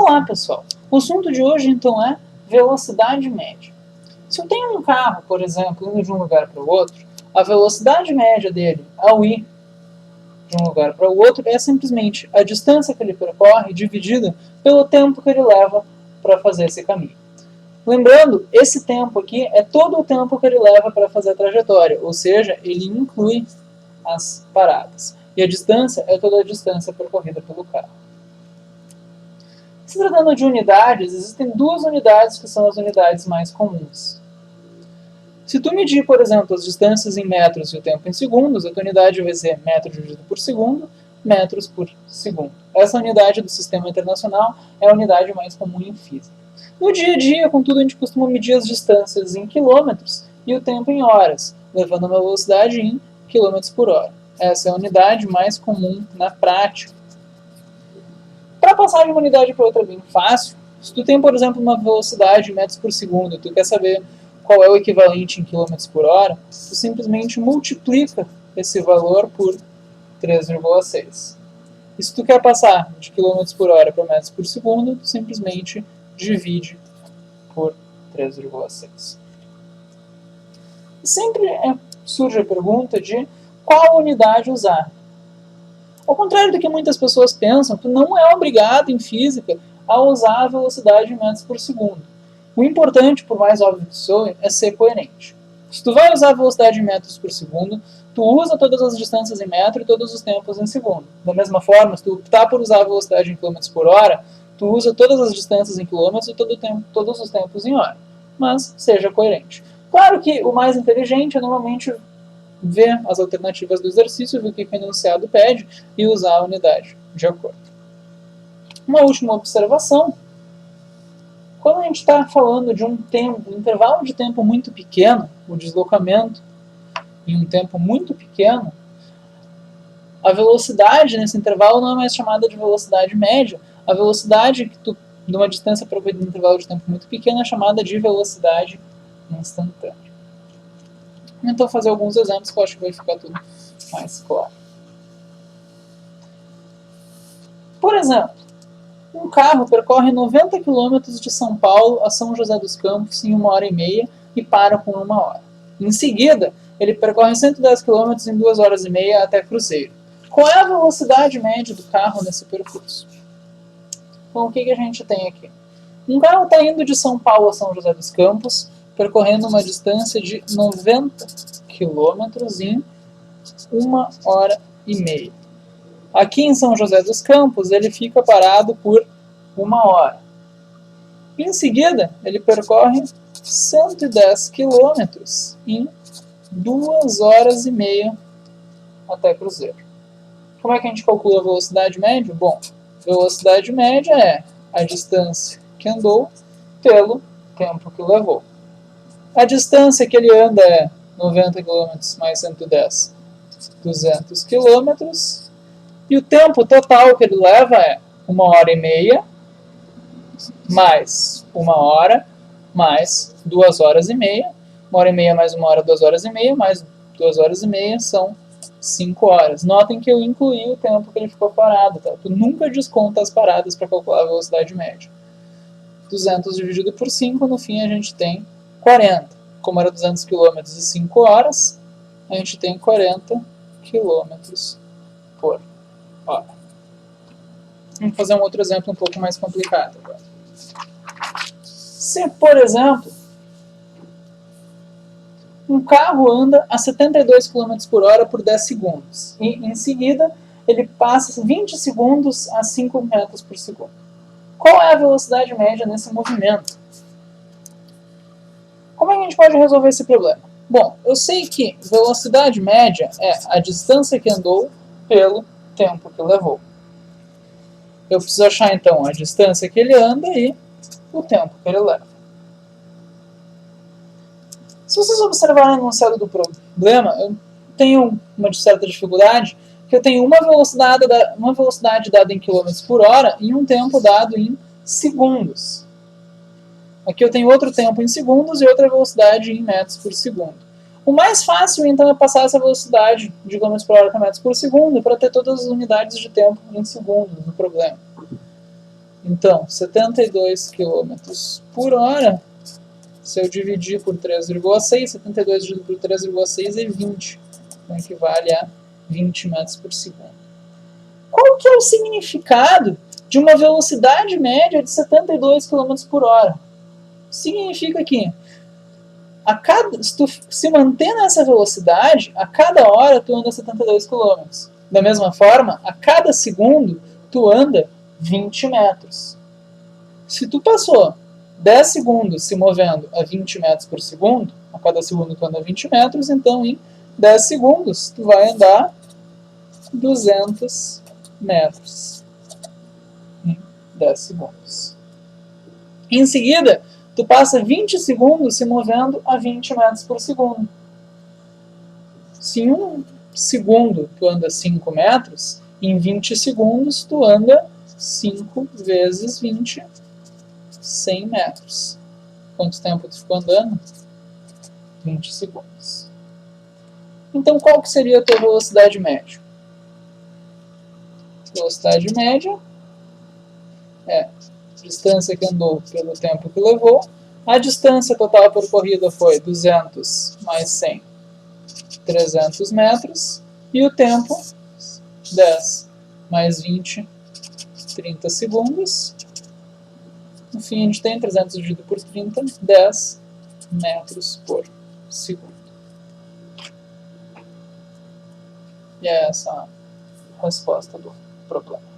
Olá, pessoal! O assunto de hoje, então, é velocidade média. Se eu tenho um carro, por exemplo, indo de um lugar para o outro, a velocidade média dele ao ir de um lugar para o outro é simplesmente a distância que ele percorre dividida pelo tempo que ele leva para fazer esse caminho. Lembrando, esse tempo aqui é todo o tempo que ele leva para fazer a trajetória, ou seja, ele inclui as paradas. E a distância é toda a distância percorrida pelo carro. Se tratando de unidades, existem duas unidades que são as unidades mais comuns. Se tu medir, por exemplo, as distâncias em metros e o tempo em segundos, a tua unidade vai ser metro dividido por segundo, metros por segundo. Essa unidade do sistema internacional é a unidade mais comum em física. No dia a dia, contudo, a gente costuma medir as distâncias em quilômetros e o tempo em horas, levando uma velocidade em quilômetros por hora. Essa é a unidade mais comum na prática. Para passar de uma unidade para outra é bem fácil. Se tu tem, por exemplo, uma velocidade em metros por segundo e tu quer saber qual é o equivalente em quilômetros por hora, tu simplesmente multiplica esse valor por 3,6. E se tu quer passar de quilômetros por hora para metros por segundo, tu simplesmente divide por 3,6. Sempre surge a pergunta de qual unidade usar. Ao contrário do que muitas pessoas pensam, tu não é obrigado em física a usar a velocidade em metros por segundo. O importante, por mais óbvio que soe, é ser coerente. Se tu vai usar a velocidade em metros por segundo, tu usa todas as distâncias em metro e todos os tempos em segundo. Da mesma forma, se tu optar por usar a velocidade em quilômetros por hora, tu usa todas as distâncias em quilômetros e todos os tempos em hora. Mas seja coerente. Claro que o mais inteligente é normalmente ver as alternativas do exercício, ver o que o enunciado pede e usar a unidade de acordo. Uma última observação. Quando a gente está falando de um intervalo de tempo muito pequeno, o deslocamento em um tempo muito pequeno, a velocidade nesse intervalo não é mais chamada de velocidade média. A velocidade que tu, de uma distância percorrida em um intervalo de tempo muito pequeno, é chamada de velocidade instantânea. Então, fazer alguns exemplos que eu acho que vai ficar tudo mais claro. Por exemplo, um carro percorre 90 km de São Paulo a São José dos Campos em 1h30 e para com 1 hora. Em seguida, ele percorre 110 km em 2h30 até Cruzeiro. Qual é a velocidade média do carro nesse percurso? Então, o que a gente tem aqui? Um carro está indo de São Paulo a São José dos Campos, percorrendo uma distância de 90 km em 1h30. Aqui em São José dos Campos, ele fica parado por 1 hora. Em seguida, ele percorre 110 km em 2h30 até Cruzeiro. Como é que a gente calcula a velocidade média? Bom, velocidade média é a distância que andou pelo tempo que levou. A distância que ele anda é 90 km mais 110, 200 km. E o tempo total que ele leva é 1h30 mais 1 hora mais 2h30. 1h30 mais 1 hora, 2h30 mais 2h30 são 5 horas. Notem que eu incluí o tempo que ele ficou parado. Tá? Tu nunca desconta as paradas para calcular a velocidade média. 200 dividido por 5, no fim a gente tem 40. Como era 200 km e 5 horas, a gente tem 40 km por hora. Vamos fazer um outro exemplo um pouco mais complicado agora. Se, por exemplo, um carro anda a 72 km por hora por 10 segundos e, em seguida, ele passa 20 segundos a 5 metros por segundo. Qual é a velocidade média nesse movimento? Como é que a gente pode resolver esse problema? Bom, eu sei que velocidade média é a distância que andou pelo tempo que levou. Eu preciso achar, então, a distância que ele anda e o tempo que ele leva. Se vocês observarem no enunciado do problema, eu tenho uma certa dificuldade, que eu tenho uma velocidade dada em km por hora e um tempo dado em segundos. Aqui eu tenho outro tempo em segundos e outra velocidade em metros por segundo. O mais fácil, então, é passar essa velocidade de km por hora para metros por segundo para ter todas as unidades de tempo em segundos no problema. Então, 72 km por hora, se eu dividir por 3,6, 72 dividido por 3,6 é 20. Então, equivale a 20 metros por segundo. Qual que é o significado de uma velocidade média de 72 km por hora? Significa que se tu se manter nessa velocidade, a cada hora tu anda 72 km. Da mesma forma, a cada segundo tu anda 20 metros. Se tu passou 10 segundos se movendo a 20 metros por segundo, a cada segundo tu anda 20 metros, então em 10 segundos tu vai andar 200 metros. Em 10 segundos. Em seguida, tu passa 20 segundos se movendo a 20 metros por segundo. Se em um segundo tu anda 5 metros, em 20 segundos tu anda 5 vezes 20, 100 metros. Quanto tempo tu ficou andando? 20 segundos. Então, qual que seria a tua velocidade média? Velocidade média é a distância que andou pelo tempo que levou. A distância total percorrida foi 200 mais 100, 300 metros. E o tempo, 10 mais 20, 30 segundos. No fim, a gente tem 300 dividido por 30, 10 metros por segundo. E é essa a resposta do problema.